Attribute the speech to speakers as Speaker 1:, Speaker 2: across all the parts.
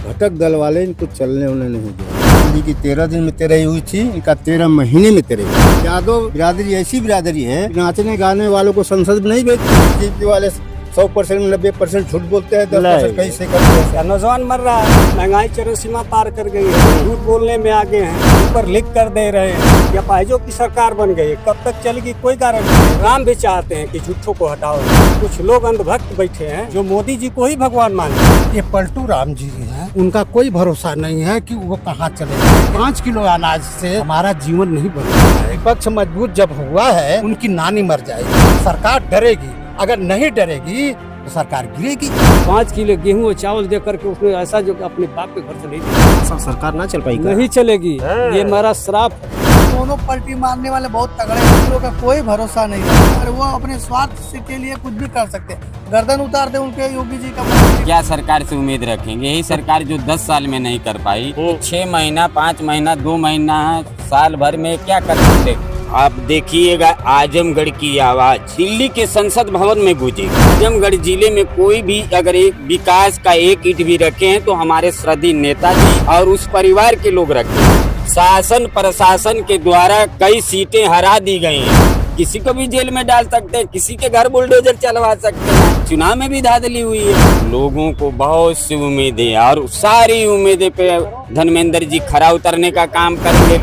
Speaker 1: घटक दल वाले इनको चलने उन्हें नहीं दिया। दिल्ली की 13 दिन में तेरही हुई थी, इनका 13 महीने में तेरही। यादव बिरादरी ऐसी बिरादरी है, नाचने गाने वालों को संसद में नहीं भेजती। बीजेपी वाले 100% 90% झूठ बोलते हैं, 10% कहीं से करते हैं।
Speaker 2: नौजवान मर रहा है, महंगाई चरम सीमा पार कर गई है, झूठ बोलने में आगे हैं, ऊपर लिख कर दे रहे हैं। या पाइजों की सरकार बन गई, कब तक चलेगी कोई गारंटी नहीं। राम भी चाहते हैं कि झूठों को हटाओ। कुछ लोग अंधभक्त बैठे हैं जो मोदी जी को ही भगवान मानते हैं।
Speaker 3: ये पलटू राम जी हैं, उनका कोई भरोसा नहीं है कि वो कहाँ चले। 5 किलो अनाज से हमारा जीवन नहीं बनेगा। विपक्ष मजबूत जब हुआ है, उनकी नानी मर जाएगी। सरकार डरेगी, अगर नहीं डरेगी तो सरकार गिरेगी।
Speaker 2: 5 किलो गेहूँ और चावल दे करके उसने ऐसा जो अपने बाप के घर से नहीं दिया।
Speaker 4: सब सरकार ना चल पाएगी,
Speaker 2: नहीं चलेगी, ये मेरा श्राप है।
Speaker 5: दोनों पलटी मारने वाले बहुत तगड़े हैं, उन लोगों का कोई भरोसा नहीं है और वो अपने स्वार्थ के लिए कुछ भी कर सकते हैं। गर्दन उतार दे उनके योगी जी का।
Speaker 6: क्या सरकार से उम्मीद रखेंगे? यही सरकार जो 10 साल में नहीं कर पाई, 6 महीना 5 महीना 2 महीना साल भर में क्या कर सकते? आप देखिएगा आजमगढ़ की आवाज दिल्ली के संसद भवन में गूंजी। आजमगढ़ जिले में कोई भी अगर एक विकास का एक ईंट भी रखे हैं तो हमारे श्रद्धेय नेताजी और उस परिवार के लोग रखे हैं। शासन प्रशासन के द्वारा कई सीटें हरा दी गई हैं। किसी को भी जेल में डाल सकते हैं, किसी के घर बुलडोजर चलवा सकते हैं। चुनाव में भी धांधली हुई है। लोगों को बहुत सी उम्मीदें और सारी उम्मीदें पे धर्मेंद्र जी खरा उतरने का काम करेंगे।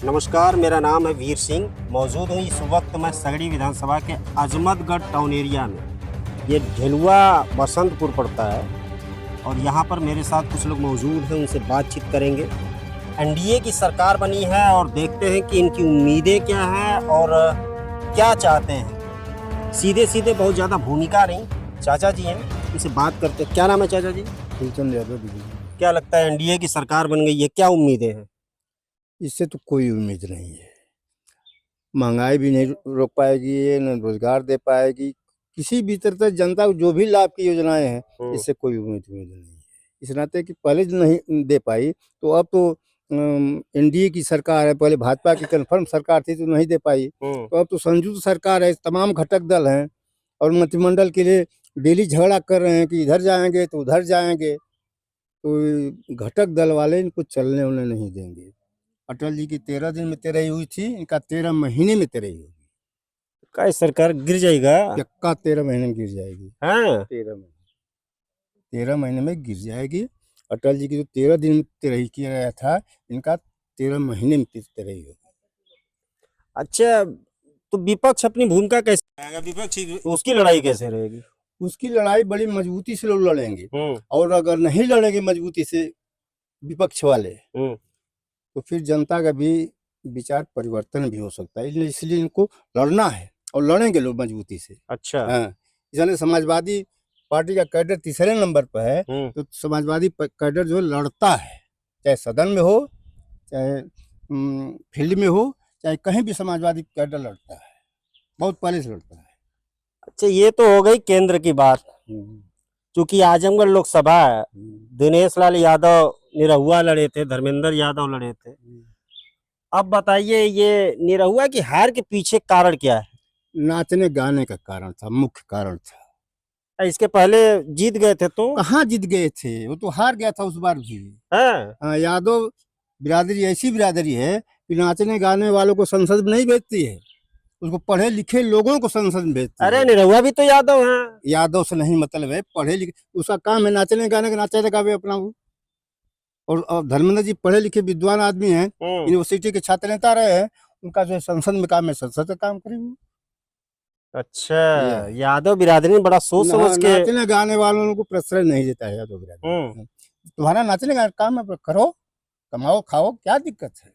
Speaker 4: नमस्कार, मेरा नाम है वीर सिंह। मौजूद हूँ इस वक्त मैं सगड़ी विधानसभा के अजमतगढ़ टाउन एरिया में। ये झेलुआ बसंतपुर पड़ता है और यहाँ पर मेरे साथ कुछ लोग मौजूद हैं, उनसे बातचीत करेंगे। एनडीए की सरकार बनी है और देखते हैं कि इनकी उम्मीदें क्या हैं और क्या चाहते हैं। सीधे सीधे बहुत ज़्यादा भूमिका नहीं, चाचा जी हैं, इनसे बात करते हैं। क्या नाम है चाचा जी?
Speaker 1: फूलचंद यादव।
Speaker 4: क्या लगता है एनडीए की सरकार बन गई है, क्या उम्मीदें हैं?
Speaker 1: इससे तो कोई उम्मीद नहीं है। महंगाई भी नहीं रोक पाएगी, ये न रोजगार दे पाएगी। किसी भी तरह से जनता को जो भी लाभ की योजनाएं हैं, इससे कोई उम्मीद नहीं है। इस नाते कि पहले नहीं दे पाई तो अब तो एनडीए की सरकार है। पहले भाजपा की कन्फर्म सरकार थी तो नहीं दे पाई, तो अब तो संयुक्त सरकार है, तमाम घटक दल हैं और मंत्रिमंडल के लिए डेली झगड़ा कर रहे हैं कि इधर जाएंगे तो उधर जाएंगे। तो घटक दल वाले इनको चलने उन्हें नहीं देंगे। अटल जी की 13 दिन में तेरही हुई थी, इनका 13 महीने में तेरही होगी।
Speaker 4: क्या सरकार गिर जाएगा?
Speaker 1: पक्का 13 महीने में गिर जाएगी।
Speaker 4: हाँ,
Speaker 1: 13 महीने में गिर जाएगी। अटल जी की जो 13 दिन में तेरही किया गया था, इनका 13 महीने में तेरही होगी।
Speaker 4: अच्छा, तो विपक्ष अपनी भूमिका कैसे रहेगा? विपक्ष उसकी लड़ाई कैसे रहेगी?
Speaker 1: उसकी लड़ाई बड़ी मजबूती से लोग लड़ेंगे और अगर नहीं लड़ेंगे मजबूती से विपक्ष वाले तो फिर जनता का भी विचार परिवर्तन भी हो सकता है। इसलिए इनको लड़ना है और लड़ेंगे लोग मजबूती से।
Speaker 4: अच्छा,
Speaker 1: हाँ, इसलिए समाजवादी पार्टी का कैडर तीसरे नंबर पर है, तो समाजवादी कैडर जो लड़ता है, चाहे सदन में हो, चाहे फील्ड में हो, चाहे कहीं भी समाजवादी कैडर लड़ता है, बहुत पहले से लड़ता है।
Speaker 4: अच्छा, ये तो हो गई केंद्र की बात। चूंकि आजमगढ़ लोकसभा है, दिनेश लाल यादव निरहुआ लड़े थे, धर्मेंद्र यादव लड़े थे। अब बताइए, ये निरहुआ की हार के पीछे कारण क्या है?
Speaker 1: नाचने गाने का कारण था, मुख्य कारण था।
Speaker 4: इसके पहले जीत गए थे तो?
Speaker 1: कहाँ जीत गए थे, वो तो हार गया था उस बार भी।
Speaker 4: हाँ,
Speaker 1: यादव बिरादरी ऐसी बिरादरी है कि नाचने गाने वालों को संसद में नहीं भेजती है, उसको पढ़े लिखे लोगों को संसद में भेजती है।
Speaker 4: अरे निरहुआ भी तो यादव हैं।
Speaker 1: यादव से नहीं मतलब है, पढ़े लिखे, उसका काम है नाचने गाने का, नाचे गावे अपना वो। और धर्मेंद्र जी पढ़े लिखे विद्वान आदमी हैं, यूनिवर्सिटी के छात्र नेता रहे हैं, उनका जो संसद में काम है, संसद का काम करेंगे।
Speaker 4: अच्छा, यादव बिरादरी बड़ा सोच समझ के
Speaker 1: नाचने गाने वालों को प्रश्रय नहीं देता है यादव बिरादरी। तुम्हारा नाचने का काम है, करो, कमाओ, खाओ, क्या दिक्कत है?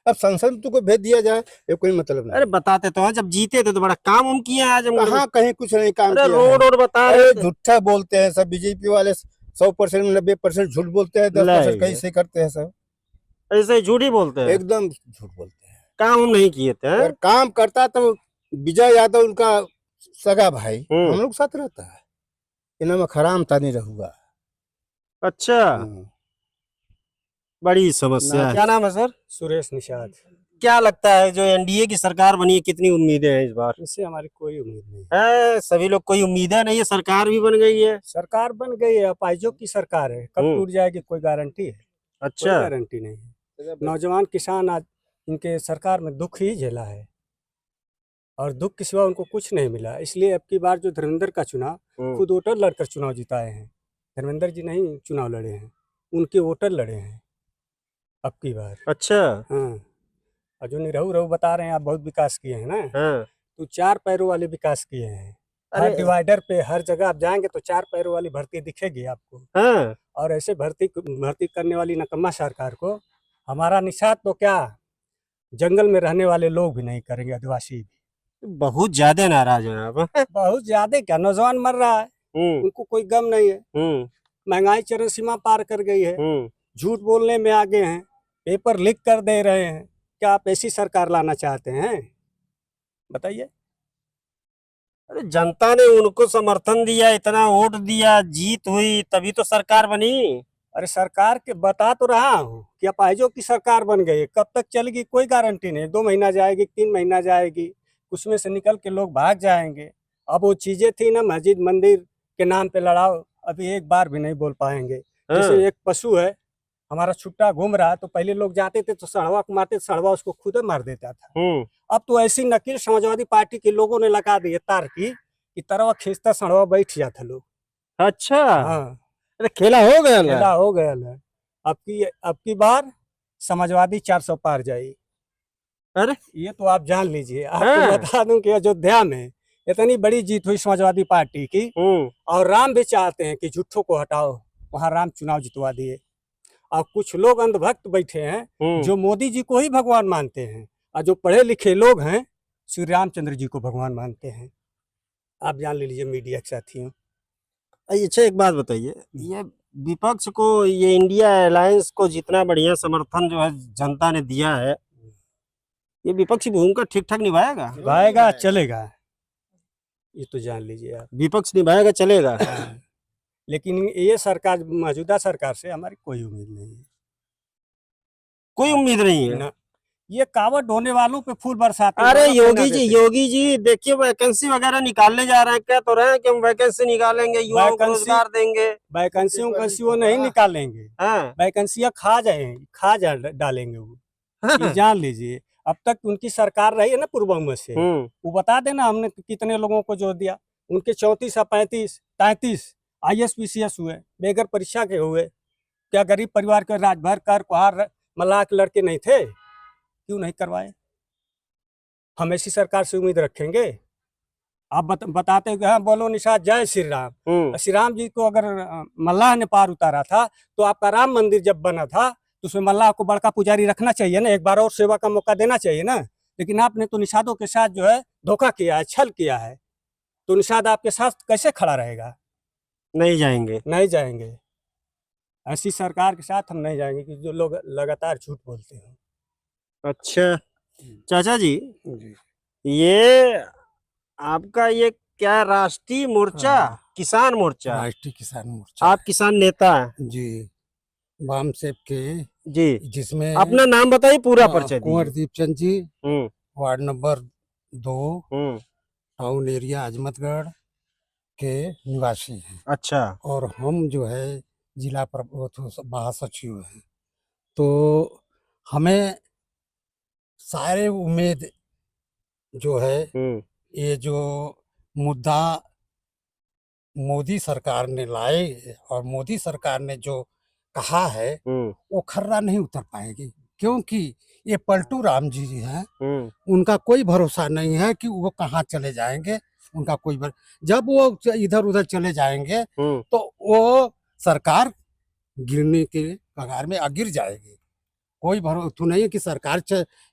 Speaker 1: अब संसद में तुमको भेज दिया जाए, ये कोई मतलब नहीं।
Speaker 4: अरे बताते तो हैं, जब जीते थे तो बड़ा काम उन किया है आजमगढ़ में।
Speaker 1: कहाँ कहीं कुछ नहीं काम किया है।
Speaker 4: रोड बता रहे थे।
Speaker 1: झूठा बोलते हैं सब बीजेपी वाले, 100% 90% झूठ बोलते हैं, 10% कहीं से करते हैं सब।
Speaker 4: ऐसे ही झूठ ही बोलते हैं,
Speaker 1: एकदम झूठ बोलते हैं।
Speaker 4: काम नहीं किए थे।
Speaker 1: अगर काम करता तो विजय यादव उनका सगा भाई हम लोग साथ रहता है, इनमें खराम था निरहुआ।
Speaker 4: अच्छा, बड़ी समस्या है। क्या नाम है सर?
Speaker 2: सुरेश निषाद।
Speaker 4: क्या लगता है जो एनडीए की सरकार बनी है, कितनी उम्मीदें हैं इस बार?
Speaker 2: इससे हमारी कोई उम्मीद नहीं
Speaker 4: सभी लोग कोई उम्मीदें नहीं है, सरकार भी बन गई है।
Speaker 2: सरकार बन गई है, अपाहिजों की सरकार है, कब टूट जाएगी कोई गारंटी है? कोई
Speaker 4: अच्छा।
Speaker 2: गारंटी नहीं है। नौजवान किसान आज इनके सरकार में दुख ही झेला है और दुख के सिवा उनको कुछ नहीं मिला। इसलिए अब की बार जो धर्मेंद्र का चुनाव, खुद वोटर लड़कर चुनाव जिताए हैं। धर्मेंद्र जी नहीं चुनाव लड़े हैं, उनके वोटर लड़े हैं अब की बार।
Speaker 4: अच्छा।
Speaker 2: हाँ, और जो निरहु रहु बता रहे हैं आप बहुत विकास किए हैं ना,
Speaker 4: हाँ।
Speaker 2: तो 4 पैरों वाले विकास किए हैं। हर
Speaker 4: अरे
Speaker 2: डिवाइडर पे हर जगह आप जाएंगे तो 4 पैरों वाली भर्ती दिखेगी आपको।
Speaker 4: हाँ।
Speaker 2: और ऐसे भर्ती करने वाली नकम्मा सरकार को हमारा निषाद तो क्या, जंगल में रहने वाले लोग भी नहीं करेंगे, आदिवासी भी।
Speaker 4: बहुत ज्यादा नाराज हैं आप।
Speaker 2: बहुत ज्यादा क्या, नौजवान मर रहा है, उनको कोई गम नहीं है। महंगाई चरम सीमा पार कर गई है, झूठ बोलने में आगे हैं, पेपर लीक कर दे रहे हैं। क्या आप ऐसी सरकार लाना चाहते हैं? बताइए।
Speaker 4: अरे जनता ने उनको समर्थन दिया, इतना वोट दिया, जीत हुई, तभी तो सरकार बनी।
Speaker 2: अरे सरकार के बता तो रहा हूँ कि अपाहिजों की सरकार बन गई है, कब तक चलेगी कोई गारंटी नहीं। 2 महीना जाएगी, 3 महीना जाएगी, उसमें से निकल के लोग भाग जाएंगे। अब वो चीजें थी ना, मस्जिद मंदिर के नाम पे लड़ाओ, अभी एक बार भी नहीं बोल पाएंगे। जैसे एक पशु है हमारा छुट्टा घूम रहा है, तो पहले लोग जाते थे तो सड़वा को मारते, सड़वा उसको खुद मार देता था। अब तो ऐसी नकील समाजवादी पार्टी के लोगों ने लगा दी है तार की तरवा खींचता सड़वा बैठ जाता लोग।
Speaker 4: अच्छा।
Speaker 2: हाँ,
Speaker 4: अरे खेला हो गया।
Speaker 2: खेला हो गया है। अब की बार समाजवादी 400 पार जाएगी।
Speaker 4: अरे
Speaker 2: ये तो आप जान लीजिए। आपको बता दूं कि अयोध्या में इतनी बड़ी जीत हुई समाजवादी पार्टी की, और राम भी चाहते हैं कि झूठों को हटाओ, वहां राम चुनाव जितवा दिए। और कुछ लोग अंधभक्त बैठे हैं जो मोदी जी को ही भगवान मानते हैं, और जो पढ़े लिखे लोग हैं श्री रामचंद्र जी को भगवान मानते हैं। आप जान लीजिए मीडिया के साथियों।
Speaker 4: अच्छा एक बात बताइए, ये विपक्ष को, ये इंडिया अलायंस को जितना बढ़िया समर्थन जो है जनता ने दिया है, ये विपक्षी भूमिका ठीक ठाक निभाएगा?
Speaker 2: निभाएगा, चलेगा, ये तो जान लीजिए आप।
Speaker 4: विपक्ष निभाएगा, चलेगा।
Speaker 2: लेकिन ये सरकार, मौजूदा सरकार से हमारी कोई उम्मीद नहीं है।
Speaker 4: कोई उम्मीद नहीं है
Speaker 2: ना, ये कावड़ ढोने वालों पे फूल बरसाते।
Speaker 4: अरे योगी जी देखिए वैकेंसी वगैरह निकालने जा रहे हैं, क्या तो रहे हैं कि हम वैकेंसी निकालेंगे, युवाओं को रोजगार देंगे।
Speaker 2: वैकेंसियों नहीं निकालेंगे, वैकेंसियां खा डालेंगे वो, ये जान लीजिए। अब तक उनकी सरकार रही है ना पूर्व में से, वो बता देना हमने कितने लोगों को जोड़ दिया। उनके 34 या 33 ISPCS हुए, बेगर परीक्षा के हुए। क्या गरीब परिवार के राजभर कर कुहार मल्लाह के लड़के नहीं थे? क्यों नहीं करवाए? हम ऐसी सरकार से उम्मीद रखेंगे? आप बताते हैं, हाँ बोलो निषाद जय श्री राम। श्री राम जी को अगर मल्लाह ने पार उतारा था, तो आपका राम मंदिर जब बना था तो उसमें मल्लाह को बड़का पुजारी रखना चाहिए ना, एक बार और सेवा का मौका देना चाहिए ना। लेकिन आपने तो निषादों के साथ जो है धोखा किया है, छल किया है, तो निषाद आपके साथ कैसे खड़ा रहेगा?
Speaker 4: नहीं जाएंगे,
Speaker 2: नहीं जाएंगे। ऐसी सरकार के साथ हम नहीं जाएंगे कि जो लोग लगातार झूठ बोलते हैं।
Speaker 4: अच्छा चाचा जी, ये आपका ये क्या राष्ट्रीय मोर्चा, किसान मोर्चा?
Speaker 3: राष्ट्रीय किसान मोर्चा।
Speaker 4: आप किसान नेता हैं
Speaker 3: जी, वाम सेब के
Speaker 4: जी,
Speaker 3: जिसमें
Speaker 4: अपना नाम बताइए, पूरा परिचय दीजिए।
Speaker 3: Kunwardeep Chand ji, ward number 2, town area Azamatgarh के निवासी हैं।
Speaker 4: अच्छा।
Speaker 3: और हम जो है जिला महासचिव हैं, तो हमें सारे उम्मीद जो है, ये जो मुद्दा मोदी सरकार ने लाए और मोदी सरकार ने जो कहा है वो खर्रा नहीं उतर पाएगी, क्योंकि ये पलटू राम जी हैं, उनका कोई भरोसा नहीं है कि वो कहाँ चले जाएंगे। उनका कोई जब वो इधर उधर चले जाएंगे तो वो सरकार गिरने के कगार में गिर जाएगी। कोई भरोसा नहीं है कि सरकार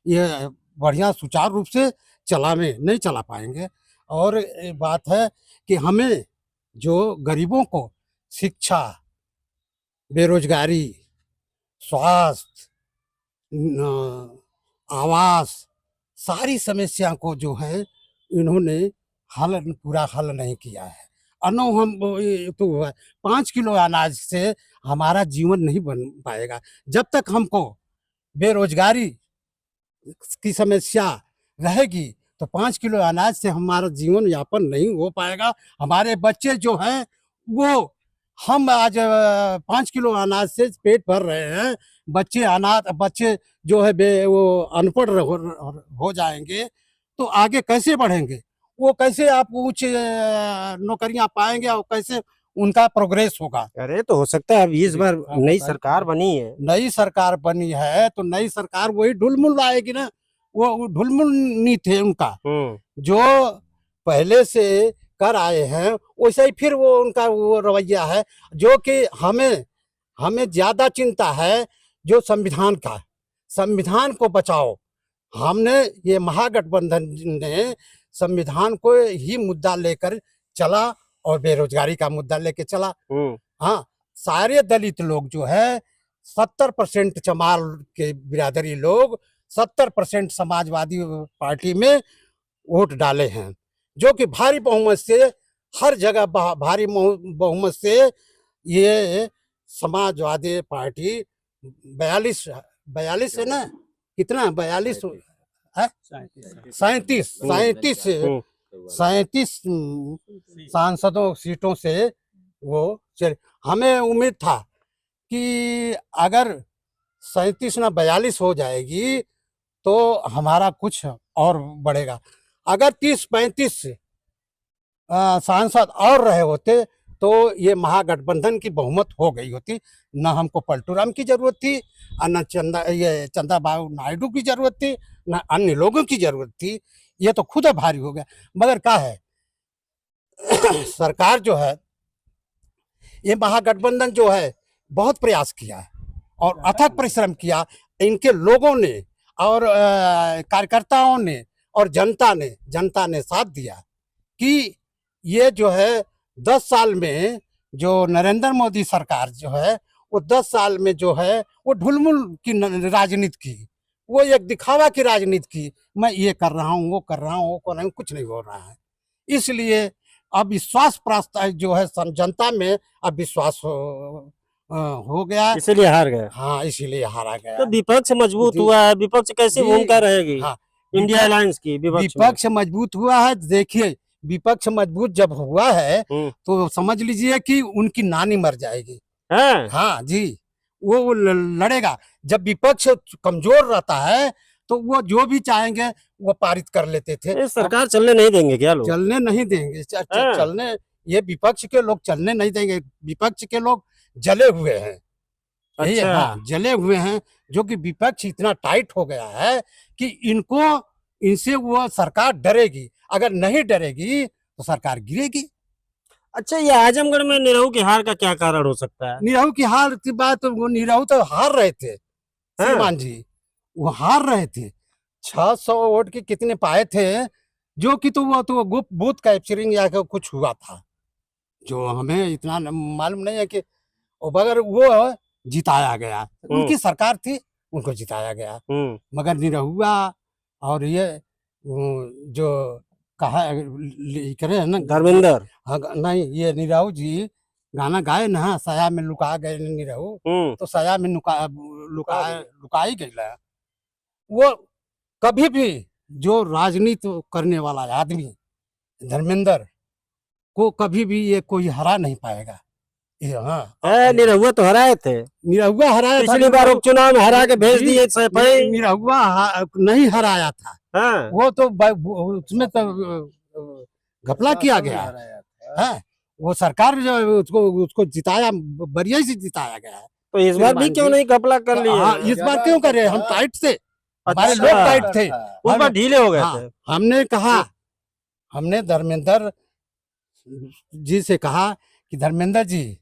Speaker 3: ये बढ़िया सुचारू रूप से नहीं चला पाएंगे। और बात है कि हमें जो गरीबों को शिक्षा, बेरोजगारी, स्वास्थ्य, आवास, सारी समस्या को जो है इन्होंने पूरा हल नहीं किया है। हम तो 5 किलो अनाज से हमारा जीवन नहीं बन पाएगा जब तक हमको बेरोजगारी की समस्या रहेगी तो 5 किलो अनाज से हमारा जीवन यापन नहीं हो पाएगा। हमारे बच्चे जो हैं वो हम आज 5 किलो अनाज से पेट भर रहे हैं, बच्चे अनाथ बच्चे जो है वो अनपढ़ हो जाएंगे तो आगे कैसे बढ़ेंगे? वो कैसे आप उच्च नौकरियां पाएंगे और कैसे उनका प्रोग्रेस होगा?
Speaker 4: अरे तो हो सकता है अब इस बार नई सरकार बनी है,
Speaker 3: नई सरकार बनी है तो नई सरकार वही ढुलमुल आएगी ना, वो ढुलमुल नहीं थे उनका, जो पहले से कर आए हैं वैसे ही फिर वो उनका वो रवैया है, जो कि हमें ज्यादा चिंता है जो संविधान का, संविधान को बचाओ। हमने ये महागठबंधन ने संविधान को ही मुद्दा लेकर चला और बेरोजगारी का मुद्दा लेके चला। हाँ, सारे दलित लोग जो है 70% चमार के बिरादरी लोग 70% समाजवादी पार्टी में वोट डाले हैं, जो कि भारी बहुमत से हर जगह भारी बहुमत से ये समाजवादी पार्टी 42 है ना, कितना 42 है, 37 सांसदों सीटों से वो चले। हमें उम्मीद था कि अगर 37 ना 42 हो जाएगी तो हमारा कुछ और बढ़ेगा। अगर 30-35 सांसद और रहे होते तो ये महागठबंधन की बहुमत हो गई होती, न हमको पलटूराम की जरूरत थी, न चंद्रबाबू नायडू की जरूरत थी, न अन्य लोगों की जरूरत थी। ये तो खुद भारी हो गया। मगर क्या है सरकार जो है, ये महागठबंधन जो है बहुत प्रयास किया और अथक परिश्रम किया, इनके लोगों ने और कार्यकर्ताओं ने और जनता ने साथ दिया कि ये जो है 10 साल में जो नरेंद्र मोदी सरकार जो है वो 10 साल में जो है वो ढुलमुल की राजनीति की, वो एक दिखावा की राजनीति की, मैं ये कर रहा हूँ वो कर रहा हूँ वो कर रहा हूँ, कुछ नहीं हो रहा है। इसलिए अब विश्वास प्राप्त जो है जनता में अब विश्वास हो गया,
Speaker 4: इसीलिए हार गए।
Speaker 3: हाँ, इसीलिए हारा गया।
Speaker 4: तो विपक्ष मजबूत हुआ है, विपक्ष कैसी भूमिका रहेगी?
Speaker 3: हाँ,
Speaker 4: इंडिया अलायंस की
Speaker 3: विपक्ष मजबूत हुआ है। देखिए, विपक्ष मजबूत जब हुआ है तो समझ लीजिए कि उनकी नानी मर जाएगी। हाँ जी, वो लड़ेगा। जब विपक्ष कमजोर रहता है तो वो जो भी चाहेंगे वो पारित कर लेते थे।
Speaker 4: सरकार चलने नहीं देंगे क्या लोग?
Speaker 3: चलने नहीं देंगे, चलने ये विपक्ष के लोग चलने नहीं देंगे। विपक्ष के लोग जले हुए हैं।
Speaker 4: अच्छा।
Speaker 3: हाँ, जले हुए हैं, जो कि विपक्ष इतना टाइट हो गया है कि इनसे वो सरकार डरेगी, अगर नहीं डरेगी तो सरकार गिरेगी।
Speaker 4: अच्छा, ये आजमगढ़ में निरहू की हार का क्या कारण हो सकता है?
Speaker 3: निरहू की हार की बात, वो निरहू तो हार रहे थे श्रीमान जी, वो हार रहे थे। 600 वोट के कितने पाए थे, जो कि तो वो गुप्त बूथ कैप्चरिंग या कुछ हुआ था, जो हमें इतना मालूम नहीं है कि मगर वो जिताया गया। उनकी सरकार थी, उनको जिताया गया। मगर निरहुआ और ये जो कहा करे ना
Speaker 4: धर्मेंद्र,
Speaker 3: नहीं, ये निरहू जी गाना गाए ना, साया में लुका गए निरहू, तो साया में लुकाई गई। वो कभी भी जो राजनीति करने वाला आदमी धर्मेंद्र को कभी भी ये कोई हरा नहीं पाएगा। हाँ,
Speaker 4: निरहुआ तो हराए थे,
Speaker 3: निरहुआ हराया था,
Speaker 4: पिछली बार उपचुनाव में हरा के भेज दिए।
Speaker 3: निरहुआ नहीं हराया था। वो तो उसमें तो घपला किया गया है। वो सरकार जो उसको जिताया, बढ़िया से जिताया गया है।
Speaker 4: तो इस बार भी क्यों नहीं घपला कर लिया?
Speaker 3: हाँ, इस बार क्यों करे? हम टाइट थे, हमारे लोग टाइट थे,
Speaker 4: उस बार ढीले हो गए थे।
Speaker 3: हमने कहा, हमने धर्मेंद्र जी से कहा कि धर्मेंद्र जी,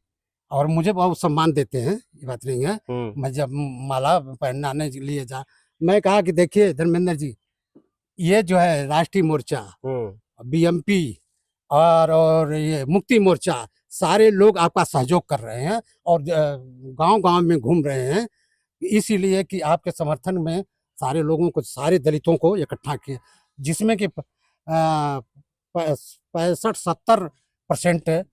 Speaker 3: और मुझे बहुत सम्मान देते हैं, ये बात नहीं है। मैं जब माला पहनाने के लिए मैं कहा कि देखिए धर्मेंद्र जी, ये जो है राष्ट्रीय मोर्चा, बीएमपी और ये मुक्ति मोर्चा, सारे लोग आपका सहयोग कर रहे हैं और गांव-गांव में घूम रहे हैं, इसीलिए कि आपके समर्थन में सारे लोगों को, सारे दलितों को इकट्ठा किया, जिसमें कि 65-70%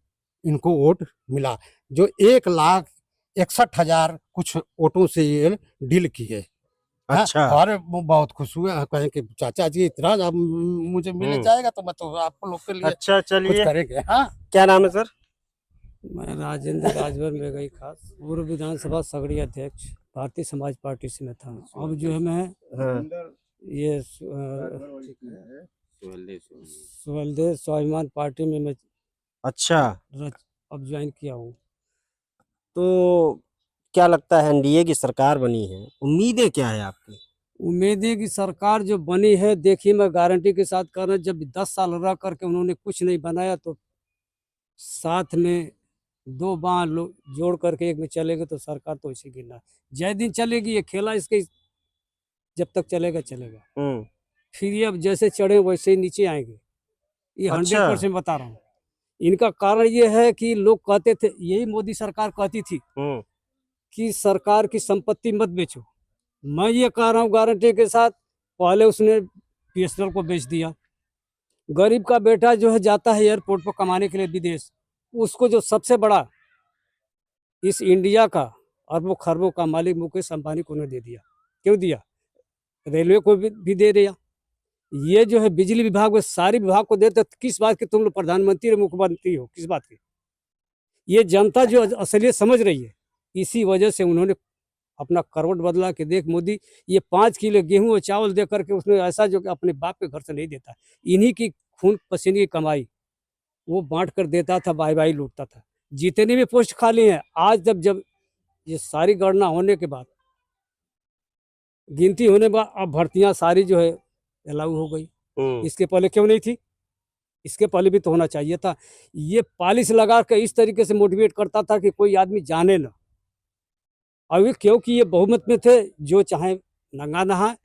Speaker 3: इनको वोट मिला, जो 1,61,000 कुछ वोटों से ये डील किए। हाँ,
Speaker 4: अच्छा।
Speaker 3: और वो बहुत खुश हुए, कहें कि चाचा जी इतना अब मुझे मिल जाएगा तो मैं तो आप लोग के लिए
Speaker 4: अच्छा
Speaker 3: कुछ
Speaker 4: चलिए,
Speaker 3: करेंगे। हाँ,
Speaker 4: क्या नाम है सर?
Speaker 2: मैं राजेंद्र राजभर में गई खास पूर्व विधानसभा सगड़ी अध्यक्ष भारतीय समाज पार्टी से मैं था। अब जो है मैं
Speaker 4: हाँ।
Speaker 2: ये सुहेलदेव स्वाभिमान पार्टी में मैं
Speaker 4: अच्छा,
Speaker 2: अब ज्वाइन किया हूँ।
Speaker 4: तो क्या लगता है, एनडीए की सरकार बनी है, उम्मीदें क्या है आपकी?
Speaker 2: उम्मीद है कि सरकार जो बनी है, देखिए मैं गारंटी के साथ कह रहा हूं, जब 10 साल रह करके उन्होंने कुछ नहीं बनाया तो साथ में दो बांह जोड़ करके एक में चलेगा तो सरकार तो इसी गिरना है। जय दिन चलेगी ये खेला, इसके जब तक चलेगा चलेगा।
Speaker 4: हम्म।
Speaker 2: फिर ये अब जैसे चढ़े वैसे ही नीचे आएंगे, ये
Speaker 4: अच्छा।
Speaker 2: 100% बता रहा हूँ। इनका कारण ये है कि लोग कहते थे, यही मोदी सरकार कहती थी कि सरकार की संपत्ति मत बेचो। मैं ये कह रहा हूँ गारंटी के साथ, पहले उसने बीएसएनएल को बेच दिया। गरीब का बेटा जो है जाता है एयरपोर्ट पर कमाने के लिए विदेश, उसको जो सबसे बड़ा इस इंडिया का अरबों खरबों का मालिक मुकेश अंबानी को उन्हें दे दिया। क्यों दिया? रेलवे को भी दे दिया। ये जो है बिजली विभाग में सारी विभाग को देते, तो किस बात की तुम लोग प्रधानमंत्री और मुख्यमंत्री हो, किस बात की? ये जनता जो असलियत समझ रही है, इसी वजह से उन्होंने अपना करवट बदला कि देख मोदी ये 5 किलो गेहूं और चावल दे करके उसने ऐसा जो कि अपने बाप के घर से नहीं देता, इन्हीं की खून पसीने की कमाई वो बांट कर देता था, बाई बाई लूटता था। जितने भी पोस्ट खाली हैं आज, जब ये सारी गणना होने के बाद, गिनती होने के बाद, अब भर्तियां सारी जो है अलाउ हो गई। इसके पहले क्यों नहीं थी? इसके पहले भी तो होना चाहिए था। ये पॉलिश लगा के इस तरीके से मोटिवेट करता था कि कोई आदमी जाने ना। अभी क्योंकि ये बहुमत में थे, जो चाहे नंगा नहा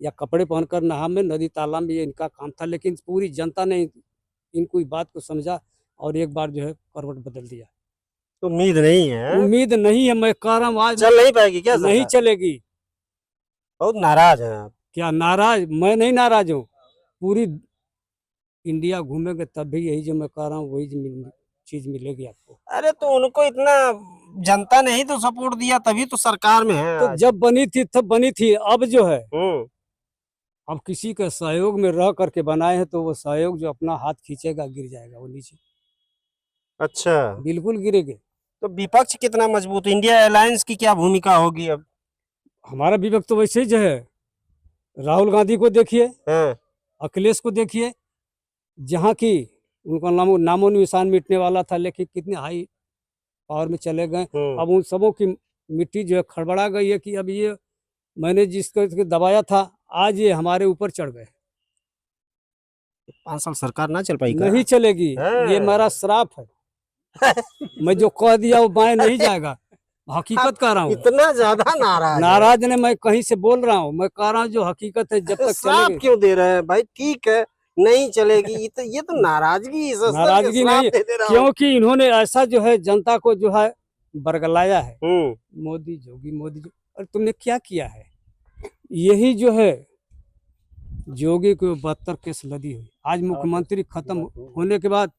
Speaker 2: या कपड़े पहनकर नहा में नदी तालाब में, ये इनका काम था। लेकिन पूरी जनता ने इनको इस बात को समझा और एक बार जो है करवट बदल दिया।
Speaker 4: तो उम्मीद नहीं है?
Speaker 2: उम्मीद नहीं है, मैं कह रहा हूँ आज
Speaker 4: चल नहीं पाएगी क्या
Speaker 2: नहीं
Speaker 4: सरकार?
Speaker 2: चलेगी।
Speaker 4: बहुत नाराज हैं आप।
Speaker 2: क्या नाराज? मैं नहीं नाराज हूँ। पूरी इंडिया घूमेंगे तब भी यही जो मैं कह रहा हूँ वही चीज मिलेगी आपको।
Speaker 4: अरे तो उनको इतना जनता ने ही तो सपोर्ट दिया, तभी तो सरकार में है
Speaker 2: तो
Speaker 4: आज।
Speaker 2: जब बनी थी तब बनी थी। अब जो है,
Speaker 4: हम्म।
Speaker 2: अब किसी के सहयोग में रह करके बनाए हैं तो वो सहयोग जो अपना हाथ खींचेगा गिर जाएगा वो नीचे,
Speaker 4: अच्छा,
Speaker 2: बिल्कुल गिरेगे।
Speaker 4: तो विपक्ष कितना मजबूत, इंडिया अलायंस की क्या भूमिका होगी अब?
Speaker 2: हमारा विवेक तो वैसे ही जो है, राहुल गांधी को देखिए,
Speaker 4: हैं?
Speaker 2: अखिलेश को देखिए, जहाँ की उनका नामो निशान मिटने वाला था, लेकिन कितने हाई पावर में चले गए। अब उन सबों की मिट्टी जो है खड़बड़ा गई है कि अब ये मैंने जिसको दबाया था आज ये हमारे ऊपर चढ़ गए।
Speaker 4: 5 साल सरकार ना चल पाई क्या?
Speaker 2: नहीं चलेगी, ये मेरा श्राप है। मैं जो कह दिया वो बाएं नहीं जाएगा, हकीकत कह रहा हूँ।
Speaker 4: इतना ज्यादा नाराज
Speaker 2: नाराज ने मैं कहीं से बोल रहा हूँ, मैं कह रहा हूँ जो हकीकत है जब तक
Speaker 4: श्राप
Speaker 2: चलेगी।
Speaker 4: क्यों दे रहे हैं भाई? ठीक है नहीं चलेगी, ये तो नाराजगी, इस स्तर पे
Speaker 2: नाराजगी
Speaker 4: श्राप
Speaker 2: नहीं,
Speaker 4: दे दे रहा हूं।
Speaker 2: क्योंकि इन्होंने ऐसा जो है जनता को जो है बरगलाया है। मोदी जोगी और तुमने क्या किया है? यही जो है जोगी को 72 केस लदी हुई, आज मुख्यमंत्री खत्म होने के बाद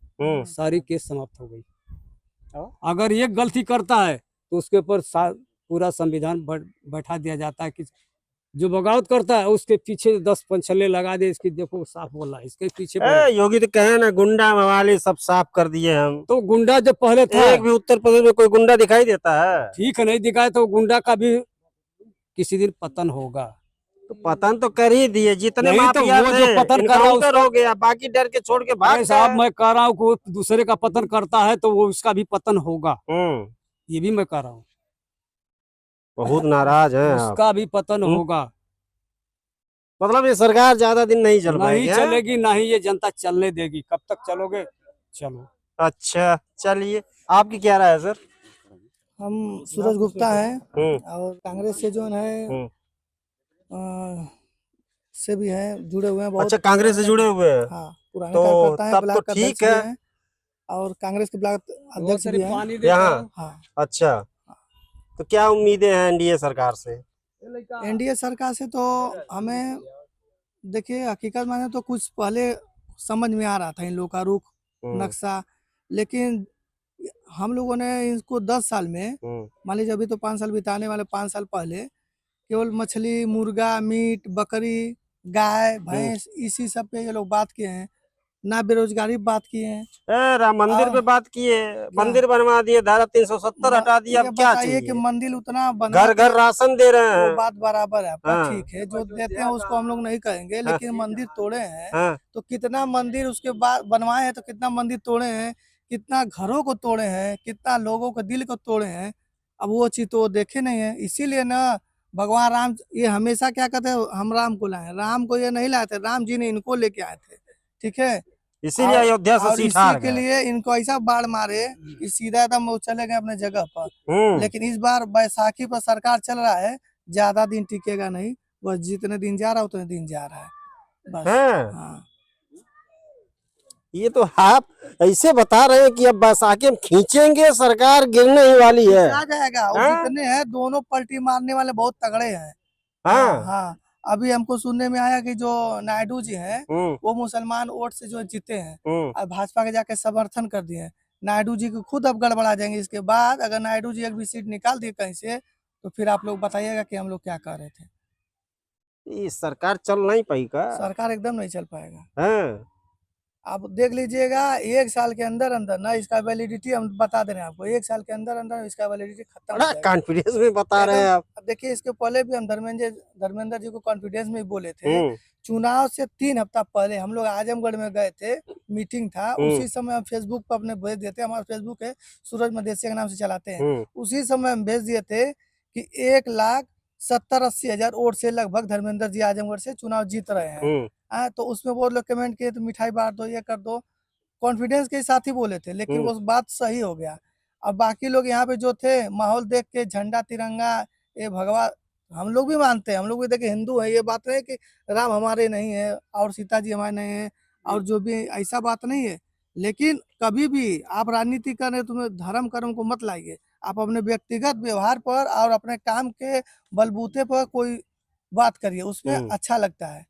Speaker 2: सारी केस समाप्त हो गई। अगर ये गलती करता है तो उसके ऊपर पूरा संविधान बैठा दिया जाता है कि जो बगावत करता है उसके पीछे 10 पंचले लगा दे। इसकी देखो साफ बोला, इसके पीछे
Speaker 4: योगी तो कहे ना गुंडा मवाली सब साफ कर दिए हम।
Speaker 2: तो गुंडा जब पहले था,
Speaker 4: एक भी उत्तर प्रदेश में कोई गुंडा दिखाई देता है?
Speaker 2: ठीक है नहीं दिखाए तो गुंडा का भी किसी दिन पतन होगा।
Speaker 4: तो पतन तो कर ही दिए, जितने
Speaker 2: नहीं तो
Speaker 4: माफिया
Speaker 2: वो
Speaker 4: थे,
Speaker 2: जो पतन कर रहा है
Speaker 4: इनकाउंटर हो गया, बाकी डर के छोड़ के भाग
Speaker 2: साहब
Speaker 4: गए।
Speaker 2: मैं कह रहा हूँ कि दूसरे का पतन करता है तो वो उसका भी पतन होगा, ये भी मैं कह रहा हूँ।
Speaker 4: बहुत नाराज है
Speaker 2: उसका भी पतन होगा।
Speaker 4: मतलब ये सरकार ज्यादा दिन नहीं चल पाएगी?
Speaker 2: नहीं चलेगी, नहीं ये जनता चलने देगी। कब तक चलोगे? चलो।
Speaker 4: अच्छा चलिए, आपकी क्या राय है सर?
Speaker 5: हम सूरज गुप्ता हैं और कांग्रेस से जो है से भी हैं, जुड़े हुए हैं बहुत।
Speaker 4: अच्छा, कांग्रेस से जुड़े हुए हैं?
Speaker 5: हाँ, पुराने
Speaker 4: तो
Speaker 5: कार्यकर्ता हैं,
Speaker 4: तब
Speaker 5: ब्लॉक
Speaker 4: तो ठीक
Speaker 5: अध्यक्ष भी
Speaker 4: है।
Speaker 5: हैं और कांग्रेस के ब्लॉक अध्यक्ष भी हैं
Speaker 4: यहाँ।
Speaker 5: हाँ।
Speaker 4: अच्छा, तो क्या उम्मीदें हैं एनडीए सरकार से?
Speaker 5: एनडीए सरकार से तो हमें देखिए हकीकत माने तो कुछ पहले समझ में आ रहा था इन लोगों का रुख नक्शा, लेकिन हम लोगों ने इसको 10 साल में मान लीजिए, अभी तो 5 साल बिताने वाले, 5 साल पहले केवल मछली, मुर्गा, मीट, बकरी, गाय, भैंस इसी सब पे ये लोग बात किए हैं, ना बेरोजगारी पे बात किए हैं।
Speaker 4: राम मंदिर पे बात किए, मंदिर बनवा दिए, धारा 370 हटा दिया,
Speaker 5: ये
Speaker 4: अब क्या
Speaker 5: बताइए कि
Speaker 4: चाहिए?
Speaker 5: मंदिर उतना बना
Speaker 4: घर घर राशन दे रहे
Speaker 5: वो
Speaker 4: हैं।
Speaker 5: बात बराबर है आपका,
Speaker 4: हाँ।
Speaker 5: ठीक है, जो देते हैं उसको हम लोग नहीं कहेंगे, लेकिन मंदिर तोड़े हैं
Speaker 4: हाँ।
Speaker 5: तो कितना मंदिर उसके बाद बनवाए हैं, तो कितना मंदिर तोड़े हैं, कितना घरों को तोड़े हैं, कितना लोगों के दिल को तोड़े हैं। अब वो चीज तो वो देखे नहीं है, इसीलिए ना भगवान राम ये हमेशा क्या कहते हैं, हम राम को लाए, राम को ये नहीं लाए थे, राम जी ने इनको लेके आए थे, ठीक है।
Speaker 4: इसीलिए अयोध्या से
Speaker 5: और
Speaker 4: सीट
Speaker 5: इसी
Speaker 4: हार
Speaker 5: के
Speaker 4: गए।
Speaker 5: लिए इनको ऐसा बाढ़ मारे कि सीधा एकदम वो चले गए अपने जगह पर। लेकिन इस बार बैसाखी पर सरकार चल रहा है, ज्यादा दिन टिकेगा नहीं, बस जितने दिन जा रहा है उतने दिन जा रहा है बस।
Speaker 4: हाँ।
Speaker 5: हाँ,
Speaker 4: ये तो आप ऐसे बता रहे हैं कि अब बैसाखी हम खींचेंगे, सरकार गिरने ही वाली है।
Speaker 5: आ जाएगा। और
Speaker 4: हाँ?
Speaker 5: जितने हैं दोनों पलटी मारने वाले बहुत तगड़े हैं।
Speaker 4: हाँ।
Speaker 5: हाँ, अभी हमको सुनने में आया कि जो नायडू जी हैं
Speaker 4: हम्म।
Speaker 5: वो मुसलमान वोट से जो जीते हैं,
Speaker 4: हम्म।
Speaker 5: और भाजपा के जाके समर्थन कर दिए हैं। नायडू जी को खुद अब गड़बड़ा जाएंगे इसके बाद, अगर नायडू जी एक भी सीट निकाल दिए कहीं से, तो फिर आप लोग बताइएगा कि हम लोग क्या कर रहे थे।
Speaker 4: ये सरकार चल नहीं पाई का?
Speaker 5: सरकार एकदम नहीं चल पाएगा।
Speaker 4: हाँ।
Speaker 5: आप देख लीजिएगा, 1 साल के अंदर अंदर ना इसका वैलिडिटी, हम बता दे रहे हैं आपको, 1 साल के अंदर अंदर इसका वैलिडिटी खत्म हो
Speaker 4: बड़ा
Speaker 5: जाएगा।
Speaker 4: कॉन्फिडेंस में बता रहे हैं आप।
Speaker 5: अब देखिए, इसके पहले भी हम धर्मेंद्र जी को कॉन्फिडेंस में ही बोले थे।
Speaker 4: हम्म।
Speaker 5: चुनाव से 3 हफ्ता पहले हम लोग आजमगढ़ में गए थे, मीटिंग था, उसी समय हम फेसबुक पर अपने भेज देते, हमारा फेसबुक है सूरज मदेशिया के नाम से चलाते हैं, उसी समय हम भेज दिए थे कि 1,70,80,000 वोट से लगभग धर्मेंद्र जी आजमगढ़ से चुनाव जीत रहे हैं। तो उसमें बहुत लोग कमेंट किए तो मिठाई बांट दो, ये कर दो, कॉन्फिडेंस के साथ ही बोले थे, लेकिन वो बात सही हो गया। अब बाकी लोग यहाँ पे जो थे, माहौल देख के झंडा तिरंगा, ये भगवा, हम लोग भी मानते हैं, हम लोग भी देखे हिंदू है, ये बात नहीं है कि राम हमारे नहीं है और सीता जी हमारे नहीं है और जो भी, ऐसा बात नहीं है। लेकिन कभी भी आप राजनीति कर रहे हैं, तुम्हें धर्म कर्म को मत लाइए, आप अपने व्यक्तिगत व्यवहार पर और अपने काम के बलबूते पर कोई बात करिए, उसमें अच्छा लगता है।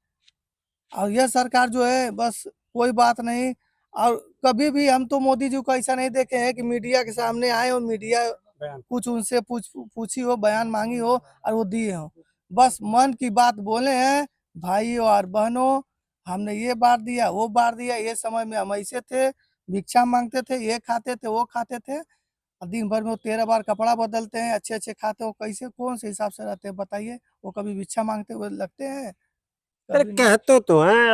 Speaker 5: और यह सरकार जो है बस कोई बात नहीं। और कभी भी हम तो मोदी जी को ऐसा नहीं देखे हैं कि मीडिया के सामने आए और मीडिया कुछ उनसे पूछी हो, बयान मांगी हो और वो दिए हो। बस मन की बात बोले हैं, भाइयों और बहनों, हमने ये बार दिया, वो बार दिया, ये समय में हम ऐसे थे, भिक्षा मांगते थे, ये खाते थे, वो खाते थे, और दिन भर में वो 13 बार कपड़ा बदलते हैं, अच्छे अच्छे खाते हो, कैसे कौन से हिसाब से रहते हैं बताइए? वो कभी भिक्षा मांगते हुए लगते हैं?
Speaker 4: अरे कहते तो हैं,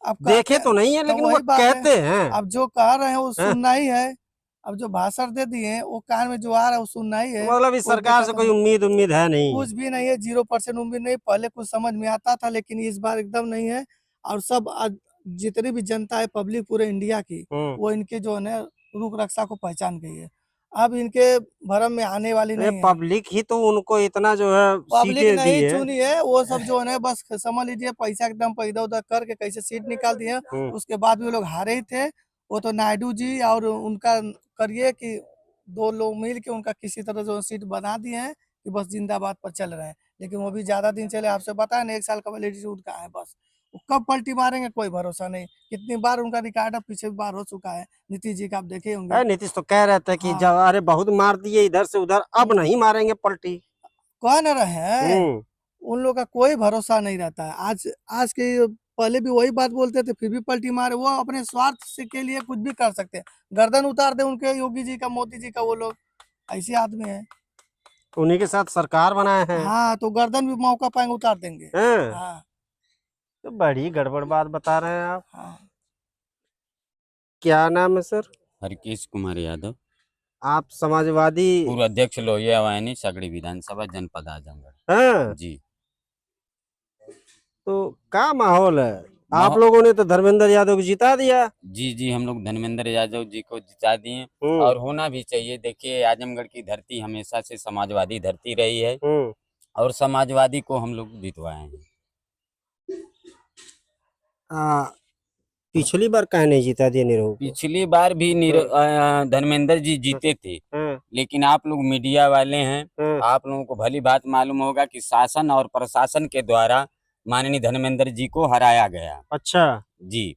Speaker 4: अब देखे तो नहीं है, लेकिन वो कहते हैं।
Speaker 5: अब जो कह रहे हैं वो सुनना ही है, अब जो भाषण दे दिए वो कान में जो आ रहा है वो सुनना ही है।
Speaker 4: मतलब इस सरकार से कोई उम्मीद है नहीं?
Speaker 5: कुछ भी नहीं है, 0% उम्मीद नहीं। पहले कुछ समझ में आता था, लेकिन इस बार एकदम नहीं है। और सब जितनी भी जनता है, पब्लिक पूरे इंडिया की, वो इनके जो है रूप रक्षा को पहचान गई है। अब इनके भरम में आने वाली नहीं है।
Speaker 4: पब्लिक ही तो उनको इतना जो है
Speaker 5: पब्लिक
Speaker 4: सीटें
Speaker 5: नहीं
Speaker 4: दी है।
Speaker 5: चुनी है, वो सब जो है बस समझ लीजिए पैसा एकदम इधर उधर करके कैसे सीट निकाल दिए। उसके बाद भी लोग हारे ही थे। वो तो नायडू जी और उनका करिए कि 2 लोग मिल के उनका किसी तरह जो सीट बना दिए हैं कि बस जिंदाबाद पर चल रहे हैं। लेकिन वो भी ज्यादा दिन चले, आपसे बताया ना, 1 साल का वैलिडिटी उनका है बस। वो कब पलटी मारेंगे कोई भरोसा नहीं। कितनी बार उनका रिकॉर्ड पीछे बार हो चुका है। नीतीश जी का आप देखे होंगे।
Speaker 4: नीतीश तो कह रहे थे कि जब अरे बहुत मार दिए इधर से उधर, अब नहीं मारेंगे पलटी।
Speaker 5: कह न रहे हैं, उन लोग का कोई भरोसा नहीं रहता है। आज के पहले भी वही बात बोलते थे, फिर भी पलटी मारे। वो अपने स्वार्थ से के लिए कुछ भी कर सकते हैं, गर्दन उतार दे उनके, योगी जी का, मोदी जी का, वो लोग ऐसे आदमी हैं।
Speaker 4: उन्हीं के साथ सरकार बनाए हैं।
Speaker 5: हाँ, तो गर्दन भी मौका पाएंगे उतार देंगे। हाँ।
Speaker 4: तो बड़ी गड़बड़ बात बता रहे हैं आप।
Speaker 5: हाँ।
Speaker 4: क्या नाम है सर?
Speaker 6: हरकेश कुमार यादव,
Speaker 4: आप समाजवादी
Speaker 6: पूर्व अध्यक्ष लोहिया वाहिनी सगड़ी विधानसभा जनपद आजमगढ़।
Speaker 4: हैं?
Speaker 6: जी।
Speaker 4: तो क्या माहौल है? आप लोगों ने तो धर्मेंद्र यादव को जिता दिया।
Speaker 6: जी, हम लोग धर्मेंद्र यादव जी को जिता दिए, और होना भी चाहिए। देखिए, आजमगढ़ की धरती हमेशा से समाजवादी धरती रही है, और समाजवादी को हम लोग जितवाए हैं।
Speaker 4: पिछली बार कहीं नहीं जीता दिया निरहू?
Speaker 6: पिछली बार भी धर्मेंद्र जी जीते थे, लेकिन आप लोग मीडिया वाले हैं, आप लोगों को भली बात मालूम होगा कि शासन और प्रशासन के द्वारा माननीय धर्मेंद्र जी को हराया गया।
Speaker 4: अच्छा
Speaker 6: जी।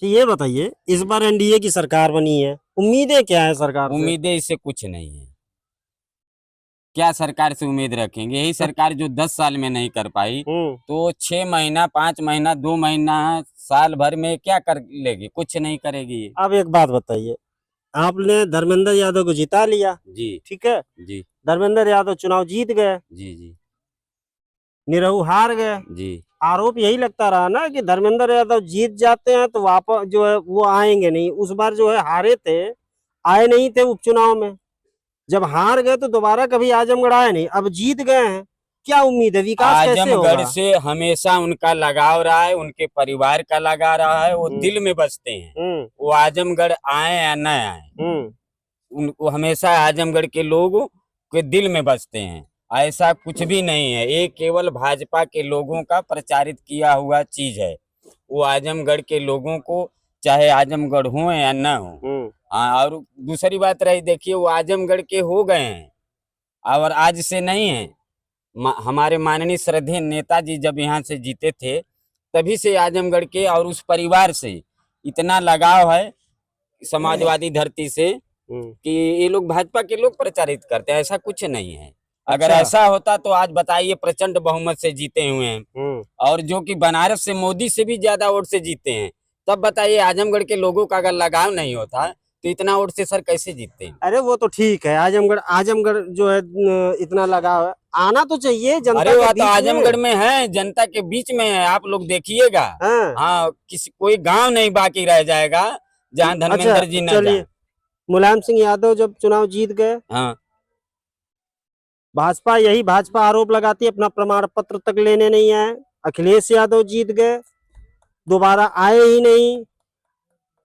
Speaker 4: तो ये बताइए, इस बार एनडीए की सरकार बनी है, उम्मीदें क्या है सरकार से?
Speaker 6: उम्मीदें इससे कुछ नहीं है। क्या सरकार से उम्मीद रखेंगे? यही सरकार जो 10 साल में नहीं कर पाई तो 6 महीना 5 महीना 2 महीना साल भर में क्या कर लेगी? कुछ नहीं करेगी ये।
Speaker 4: अब एक बात बताइए, आपने धर्मेंद्र यादव को जिता लिया,
Speaker 6: जी
Speaker 4: ठीक है,
Speaker 6: जी
Speaker 4: धर्मेंद्र यादव चुनाव जीत गए,
Speaker 6: जी जी
Speaker 4: निरहू हार गए।
Speaker 6: जी।
Speaker 4: आरोप यही लगता रहा ना कि धर्मेंद्र यादव जीत जाते हैं तो वापस जो है वो आएंगे नहीं। उस बार जो है हारे थे, आए नहीं थे उपचुनाव में, जब हार गए तो दोबारा कभी आजमगढ़ आए नहीं, अब जीत गए हैं, क्या उम्मीद है विकास कैसे
Speaker 6: आजमगढ़
Speaker 4: होगा?
Speaker 6: से हमेशा उनका लगाव रहा है, उनके परिवार का लगा रहा है, वो दिल में बसते हैं। वो आजमगढ़ आए या न आए, उनको हमेशा आजमगढ़ के लोग के दिल में बसते हैं। ऐसा कुछ भी नहीं है, ये केवल भाजपा के लोगों का प्रचारित किया हुआ चीज है। वो आजमगढ़ के लोगों को चाहे आजमगढ़ हो या न हो। और दूसरी बात रही, देखिए वो आजमगढ़ के हो गए हैं और आज से नहीं है। हमारे माननीय श्रद्धेय नेताजी जब यहाँ से जीते थे तभी से आजमगढ़ के और उस परिवार से इतना लगाव है समाजवादी धरती से कि ये लोग भाजपा के लोग प्रचारित करते हैं। ऐसा कुछ नहीं है। अगर ऐसा होता तो आज बताइए प्रचंड बहुमत से जीते हुए हैं और जो कि बनारस से मोदी से भी ज्यादा वोट से जीते हैं, तब बताइए आजमगढ़ के लोगों का अगर लगाव नहीं होता तो इतना वोट से सर कैसे जीतते हैं?
Speaker 4: अरे वो तो ठीक है, आजमगढ़ जो है इतना लगाव है, आना तो चाहिए जनता
Speaker 6: अरे
Speaker 4: के
Speaker 6: वो
Speaker 4: बीच
Speaker 6: तो आजमगढ़
Speaker 4: में।
Speaker 6: में है, जनता के बीच में है, आप लोग देखिएगा।
Speaker 4: हाँ।
Speaker 6: हाँ, किसी कोई गांव नहीं बाकी रह जाएगा जहाँ धर्मेंद्र जी न
Speaker 4: चलिए,
Speaker 6: जाए।
Speaker 4: मुलायम सिंह यादव जब चुनाव जीत गए,
Speaker 6: हाँ
Speaker 4: भाजपा आरोप लगाती है अपना प्रमाण पत्र तक लेने नहीं आए। अखिलेश यादव जीत गए, दोबारा आए ही नहीं।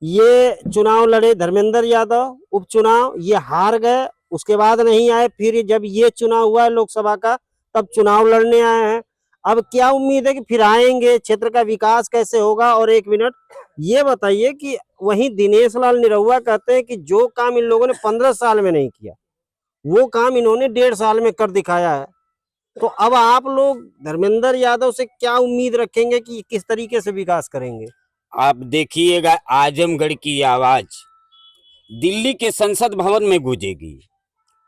Speaker 4: ये चुनाव लड़े धर्मेंद्र यादव, उपचुनाव ये हार गए, उसके बाद नहीं आए। फिर जब ये चुनाव हुआ है लोकसभा का, तब चुनाव लड़ने आए हैं। अब क्या उम्मीद है कि फिर आएंगे? क्षेत्र का विकास कैसे होगा? और एक मिनट ये बताइए कि वहीं दिनेश लाल निरहुआ कहते हैं कि जो काम इन लोगों ने 15 साल में नहीं किया, वो काम इन्होंने 1.5 साल में कर दिखाया है। तो अब आप लोग धर्मेंद्र यादव से क्या उम्मीद रखेंगे कि किस तरीके से विकास करेंगे?
Speaker 6: आप देखिएगा, आजमगढ़ की आवाज दिल्ली के संसद भवन में गूंजेगी।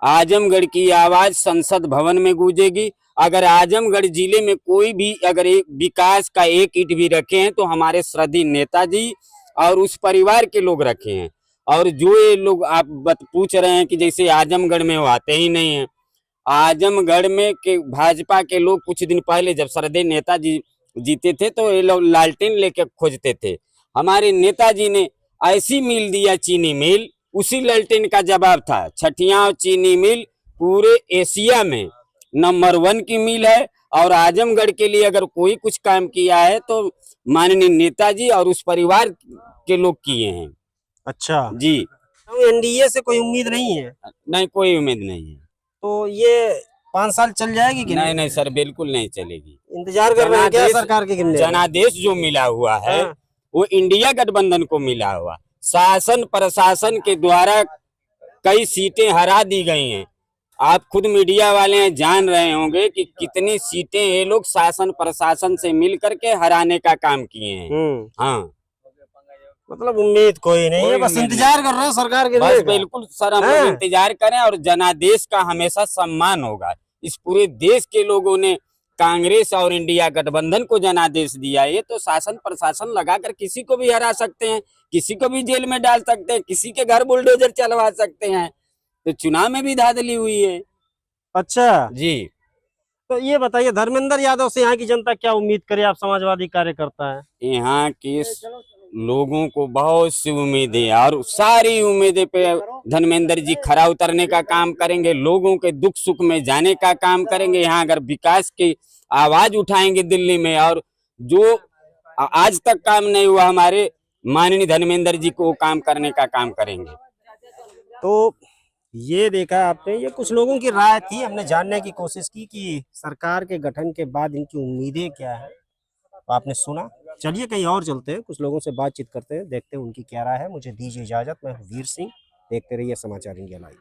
Speaker 6: आजमगढ़ की आवाज संसद भवन में गूंजेगी। अगर आजमगढ़ जिले में कोई भी अगर एक विकास का एक ईंट भी रखे हैं तो हमारे श्रद्धेय नेताजी और उस परिवार के लोग रखे हैं। और जो ये लोग आप पूछ रहे हैं कि जैसे आजमगढ़ में वो आते ही नहीं है, आजमगढ़ में के भाजपा के लोग कुछ दिन पहले जब श्रद्धेय नेताजी जीते थे तो ये लोग लालटेन लेके खोजते थे। हमारे नेताजी ने ऐसी मिल दिया, चीनी मिल, उसी लालटेन का जवाब था। छठियां चीनी मिल पूरे एशिया में नंबर 1 की मिल है और आजमगढ़ के लिए अगर कोई कुछ काम किया है तो माननीय नेताजी और उस परिवार के लोग किए हैं।
Speaker 4: अच्छा
Speaker 6: जी।
Speaker 4: तो एनडीए से कोई उम्मीद नहीं है?
Speaker 6: नहीं, कोई उम्मीद नहीं है।
Speaker 4: तो ये 5 साल चल जाएगी कि
Speaker 6: नहीं नहीं सर, बिल्कुल नहीं चलेगी।
Speaker 4: इंतजार कर रहे हैं क्या
Speaker 6: जनादेश-
Speaker 4: सरकार के गिरने का?
Speaker 6: जनादेश जो मिला हुआ है
Speaker 4: हाँ।
Speaker 6: वो इंडिया गठबंधन को मिला हुआ। शासन प्रशासन के द्वारा कई सीटें हरा दी गई हैं। आप खुद मीडिया वाले जान रहे होंगे कि कितनी सीटें ये लोग शासन प्रशासन से मिल करके हराने का काम किए हैं। हाँ,
Speaker 4: मतलब उम्मीद कोई नहीं है,
Speaker 6: कोई
Speaker 4: बस
Speaker 6: उम्मीद
Speaker 4: इंतजार कर रहे हैं सरकार गिरने
Speaker 6: बस
Speaker 4: का।
Speaker 6: बिल्कुल सर, हम
Speaker 4: हाँ।
Speaker 6: लोग इंतजार करें और जनादेश का हमेशा सम्मान होगा। इस पूरे देश के लोगों ने कांग्रेस और इंडिया गठबंधन को जनादेश दिया। ये तो शासन प्रशासन लगाकर किसी को भी हरा सकते हैं, किसी को भी जेल में डाल सकते हैं, किसी के घर बुलडोजर चलवा सकते हैं। तो चुनाव में भी धांधली हुई है।
Speaker 4: अच्छा
Speaker 6: जी।
Speaker 4: तो ये बताइए धर्मेंद्र यादव से यहाँ की जनता क्या उम्मीद करे? आप समाजवादी कार्यकर्ता है।
Speaker 6: यहाँ के लोगों को बहुत सी उम्मीदें और सारी उम्मीदें पे धर्मेंद्र जी खरा उतरने का काम करेंगे, लोगों के दुख सुख में जाने का काम करेंगे। यहाँ अगर विकास की आवाज उठाएंगे दिल्ली में, और जो आज तक काम नहीं हुआ हमारे माननीय धर्मेंद्र जी को काम करने का काम करेंगे।
Speaker 4: तो ये देखा आपने, ये कुछ लोगों की राय थी, हमने जानने की कोशिश की कि सरकार के गठन के बाद इनकी उम्मीदें क्या है। तो आपने सुना। चलिए कहीं और चलते हैं, कुछ लोगों से बातचीत करते हैं, देखते हैं उनकी क्या राय है। मुझे दीजिए इजाजत, मैं वीर सिंह, देखते रहिए समाचार इंडिया लाइव।